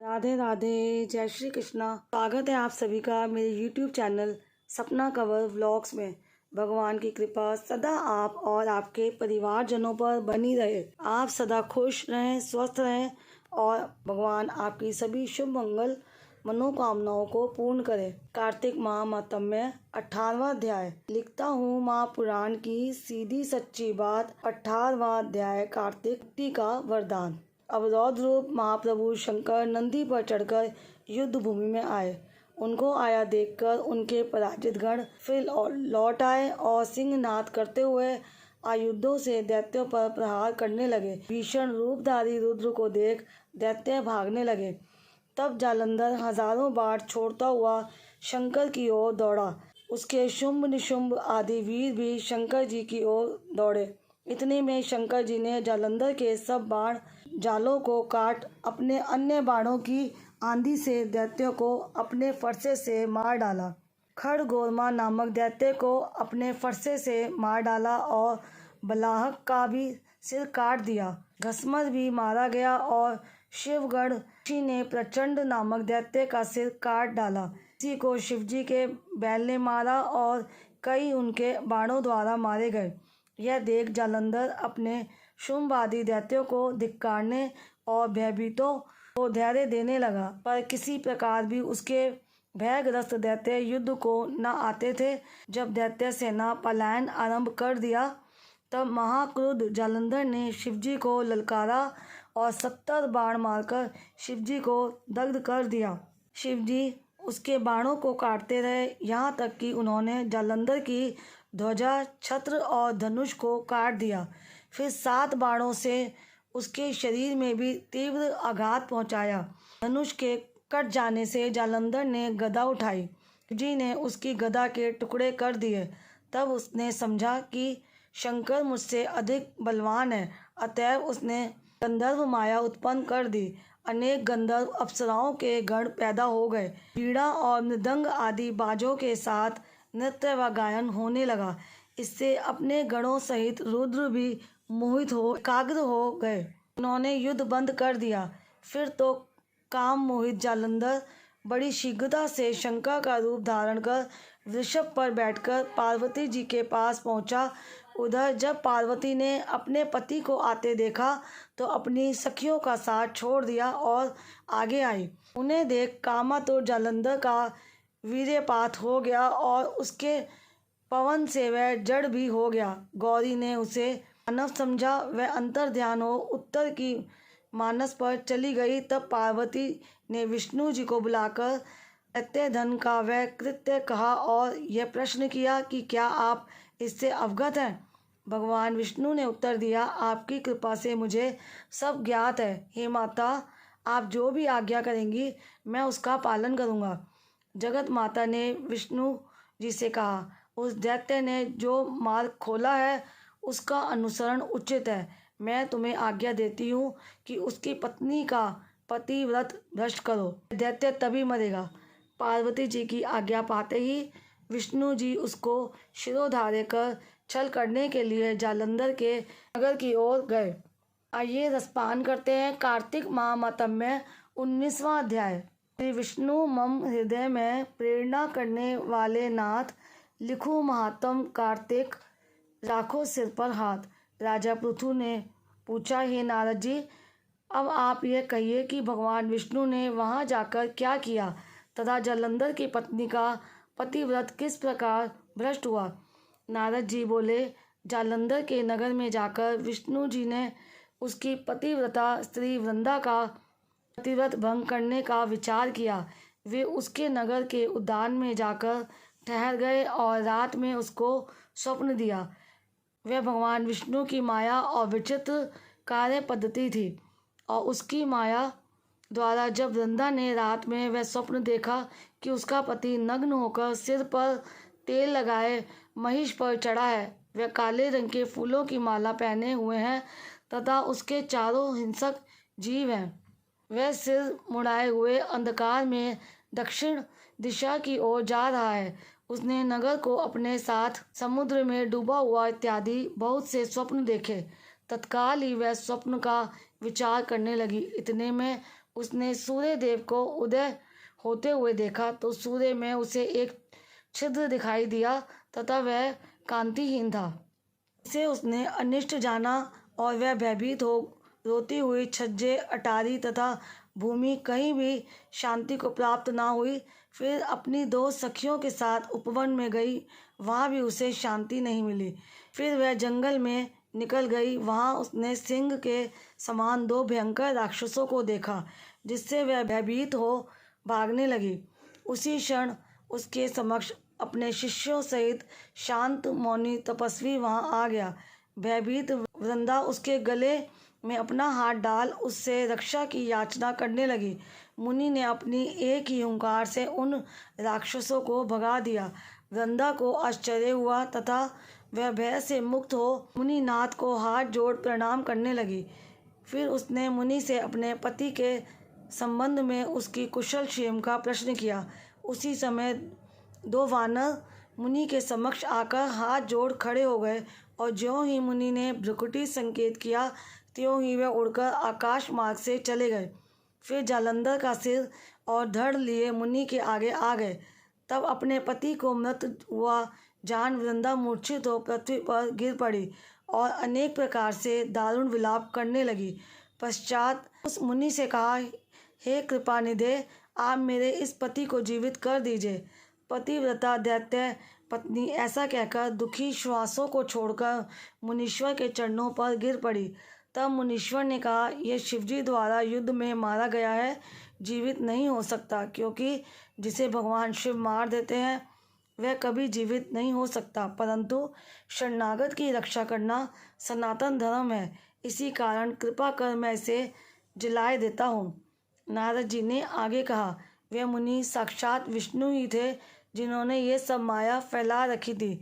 राधे राधे, जय श्री कृष्णा। स्वागत है आप सभी का मेरे YouTube चैनल सपना कंवर व्लॉग्स में। भगवान की कृपा सदा आप और आपके परिवारजनों पर बनी रहे। आप सदा खुश रहें, स्वस्थ रहें और भगवान आपकी सभी शुभ मंगल मनोकामनाओं को पूर्ण करे। कार्तिक माह मातम्य 18वां अध्याय। लिखता हूँ महापुराण की सीधी सच्ची बात। 18वां अध्याय कार्तिक का वरदान। अवरोध रूप महाप्रभु शंकर नंदी पर चढ़कर युद्ध भूमि में आए। उनको आया देखकर उनके पराजित गण फिर लौट आए और सिंहनाद करते हुए आयुधों से दैत्यों पर प्रहार करने लगे। भीषण रूपधारी रुद्र को देख दैत्य भागने लगे। तब जालंधर हजारों बाढ़ छोड़ता हुआ शंकर की ओर दौड़ा। उसके शुंभ निशुंभ आदि वीर भी शंकर जी की ओर दौड़े। इतने में शंकर जी ने जालंधर के सब बाण जालों को काट अपने अन्य बाणों की आंधी से दैत्यों को अपने फरसे से मार डाला। खड़गोरमा नामक दैत्य को अपने फरसे से मार डाला और बलाहक का भी सिर काट दिया। घसमर भी मारा गया और शिवगढ़ ऋषि ने प्रचंड नामक दैत्य का सिर काट डाला। इसी को शिवजी के बैल ने मारा और कई उनके बाणों द्वारा मारे गए। यह देख जालंधर अपने शुंभ आदि दैत्यों को धिक्कारने और भयभीतों को धैर्य देने लगा, पर किसी प्रकार भी उसके भयग्रस्त दैत्य युद्ध को न आते थे। जब दैत्य सेना पलायन आरंभ कर दिया तब महाक्रुद्ध जालंधर ने शिवजी को ललकारा और 70 बाण मारकर शिवजी को दग्ध कर दिया। शिवजी उसके बाणों को काटते रहे, यहाँ तक कि उन्होंने जालंधर की ध्वजा, छत्र और धनुष को काट दिया। फिर 7 बाणों से उसके शरीर में भी तीव्र आघात पहुंचाया। धनुष के कट जाने से जालंधर ने गदा उठाई। शिवजी ने उसकी गदा के टुकड़े कर दिए। तब उसने समझा कि शंकर मुझसे अधिक बलवान है, अतएव उसने गंधर्व माया उत्पन्न कर दी। अनेक गंधर्व अप्सराओं के गण पैदा हो गए। वीणा और मृदंग आदि बाजों के साथ नृत्य व गायन होने लगा। इससे अपने गणों सहित रुद्र भी मोहित हो एकाग्र हो गए। उन्होंने युद्ध बंद कर दिया। फिर तो काम मोहित जालंधर बड़ी शीघ्रता से शंकर का रूप धारण कर वृषभ पर बैठकर पार्वती जी के पास पहुंचा। उधर जब पार्वती ने अपने पति को आते देखा तो अपनी सखियों का साथ छोड़ दिया और आगे आई। उन्हें देख कामातुर जालंधर का वीर्यपात हो गया और उसके पवन से वह जड़ भी हो गया। गौरी ने उसे मानव समझा। वह अंतर ध्यान हो उत्तर की मानस पर चली गई। तब पार्वती ने विष्णु जी को बुलाकर दैत्य धन का वह कृत्य कहा और यह प्रश्न किया कि क्या आप इससे अवगत हैं। भगवान विष्णु ने उत्तर दिया, आपकी कृपा से मुझे सब ज्ञात है। हे माता, आप जो भी आज्ञा करेंगी मैं उसका पालन करूँगा। जगत माता ने विष्णु जी से कहा, उस दैत्य ने जो मार्ग खोला है उसका अनुसरण उचित है। मैं तुम्हें आज्ञा देती हूँ कि उसकी पत्नी का पतिव्रत भ्रष्ट करो। दैत्य तभी मरेगा। पार्वती जी की आज्ञा पाते ही विष्णु जी उसको शिरोधार्य कर छल करने के लिए जालंधर के नगर की ओर गए। आइए रसपान करते हैं। कार्तिक माह मातम्य 19वां अध्याय। श्री विष्णु मम हृदय में प्रेरणा करने वाले नाथ, लिखो महात्म कार्तिक, राखो सिर पर हाथ। राजा पृथु ने पूछा, हे नारद जी, अब आप यह कहिए कि भगवान विष्णु ने वहां जाकर क्या किया तथा जालंधर की पत्नी का पतिव्रत किस प्रकार भ्रष्ट हुआ। नारद जी बोले, जालंधर के नगर में जाकर विष्णु जी ने उसकी पतिव्रता स्त्री वृंदा का पतिव्रत भंग करने का विचार किया। वे उसके नगर के उद्यान में जाकर ठहर गए और रात में उसको स्वप्न दिया। वह भगवान विष्णु की माया और विचित्र कार्य पद्धति थी और उसकी माया द्वारा जब वृंदा ने रात में वह स्वप्न देखा कि उसका पति नग्न होकर सिर पर तेल लगाए महिष पर चढ़ा है, वह काले रंग के फूलों की माला पहने हुए हैं तथा उसके चारों हिंसक जीव हैं। वह सिर मुड़ाए हुए अंधकार में दक्षिण दिशा की ओर जा रहा है। उसने नगर को अपने साथ समुद्र में डूबा हुआ इत्यादि बहुत से स्वप्न देखे। तत्काल ही वह स्वप्न का विचार करने लगी। इतने में उसने सूर्य देव को उदय होते हुए देखा तो सूर्य में उसे एक छिद्र दिखाई दिया तथा वह कांतिहीन था। इसे उसने अनिष्ट जाना और वह भयभीत हो रोती हुई छज्जे, अटारी तथा भूमि कहीं भी शांति को प्राप्त ना हुई। फिर अपनी 2 सखियों के साथ उपवन में गई, वहाँ भी उसे शांति नहीं मिली। फिर वह जंगल में निकल गई, वहाँ उसने सिंह के समान 2 भयंकर राक्षसों को देखा, जिससे वह भयभीत हो भागने लगी। उसी क्षण उसके समक्ष अपने शिष्यों सहित शांत मौनी तपस्वी वहाँ आ गया। भयभीत वृंदा उसके गले में अपना हाथ डाल उससे रक्षा की याचना करने लगी। मुनि ने अपनी एक ही हुंकार से उन राक्षसों को भगा दिया। वृंदा को आश्चर्य हुआ तथा वह भय से मुक्त हो मुनिनाथ को हाथ जोड़ प्रणाम करने लगी। फिर उसने मुनि से अपने पति के संबंध में उसकी कुशल क्षेम का प्रश्न किया। उसी समय 2 वानर मुनि के समक्ष आकर हाथ जोड़ खड़े हो गए और ज्यों ही मुनि ने भ्रुकुटी संकेत किया त्यों ही वह उड़कर आकाश मार्ग से चले गए। फिर जालंधर का सिर और धड़ लिए मुनि के आगे आ गए। तब अपने पति को मृत हुआ जान वृंदा मूर्छित हो पृथ्वी पर गिर पड़ी और अनेक प्रकार से दारुण विलाप करने लगी। पश्चात उस मुनि से कहा, हे कृपानिधे, आप मेरे इस पति को जीवित कर दीजिए। पतिव्रता दैत्य पत्नी ऐसा कहकर दुखी श्वासों को छोड़कर मुनीश्वर के चरणों पर गिर पड़ी। तब मुनीश्वर ने कहा, यह शिवजी द्वारा युद्ध में मारा गया है, जीवित नहीं हो सकता, क्योंकि जिसे भगवान शिव मार देते हैं वह कभी जीवित नहीं हो सकता। परंतु शरणागत की रक्षा करना सनातन धर्म है, इसी कारण कृपा कर मैं इसे जलाए देता हूँ। नारद जी ने आगे कहा, वे मुनि साक्षात विष्णु ही थे जिन्होंने ये सब माया फैला रखी थी।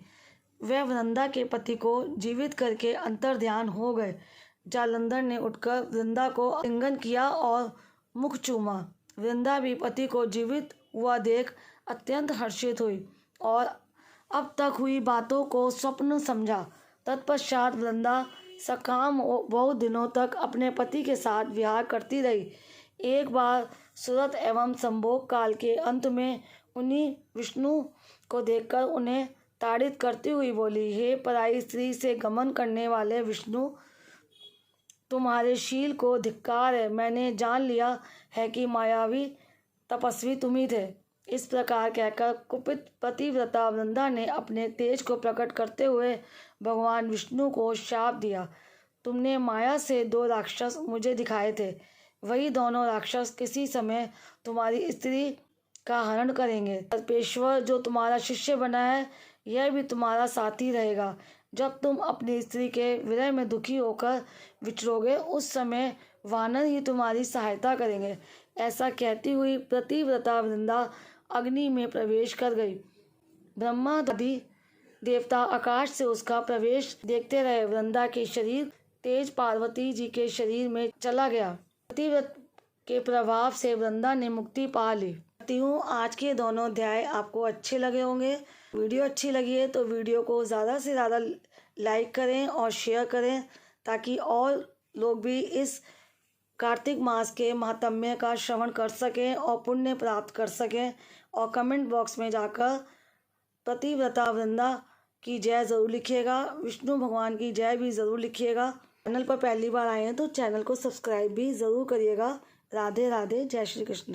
वह वृंदा के पति को जीवित करके अंतर्ध्यान हो गए। जालंधर ने उठकर वृंदा को आलिंगन किया और मुख चूमा। वृंदा भी पति को जीवित हुआ देख अत्यंत हर्षित हुई और अब तक हुई बातों को स्वप्न समझा। तत्पश्चात वृंदा सकाम बहुत दिनों तक अपने पति के साथ विहार करती रही। एक बार सुरत एवं संभोग काल के अंत में उन्हीं विष्णु को देखकर उन्हें ताड़ित करती हुई बोली, हे पराई स्त्री से गमन करने वाले विष्णु, तुम्हारे शील को धिक्कार है। मैंने जान लिया है कि मायावी तपस्वी तुम ही थे। इस प्रकार कहकर कुपित पतिव्रता वृंदा ने अपने तेज को प्रकट करते हुए भगवान विष्णु को शाप दिया, तुमने माया से 2 राक्षस मुझे दिखाए थे, वही दोनों राक्षस किसी समय तुम्हारी स्त्री का हरण करेंगे। सर्पेश्वर जो तुम्हारा शिष्य बना है यह भी तुम्हारा साथी रहेगा। जब तुम अपनी स्त्री के विरह में दुखी होकर विचरोगे उस समय वानर ही तुम्हारी सहायता करेंगे। ऐसा कहती हुई पतिव्रता वृंदा अग्नि में प्रवेश कर गई। ब्रह्मा आदि देवता आकाश से उसका प्रवेश देखते रहे। वृंदा के शरीर तेज पार्वती जी के शरीर में चला गया। पतिव्रत के प्रभाव से वृंदा ने मुक्ति पा ली। आज के दोनों अध्याय आपको अच्छे लगे होंगे। वीडियो अच्छी लगी है तो वीडियो को ज़्यादा से ज़्यादा लाइक करें और शेयर करें, ताकि और लोग भी इस कार्तिक मास के महात्म्य का श्रवण कर सकें और पुण्य प्राप्त कर सकें। और कमेंट बॉक्स में जाकर पतिव्रता वृंदा की जय ज़रूर लिखिएगा, विष्णु भगवान की जय भी ज़रूर लिखिएगा। चैनल पर पहली बार आए हैं तो चैनल को सब्सक्राइब भी ज़रूर करिएगा। राधे राधे, जय श्री कृष्ण।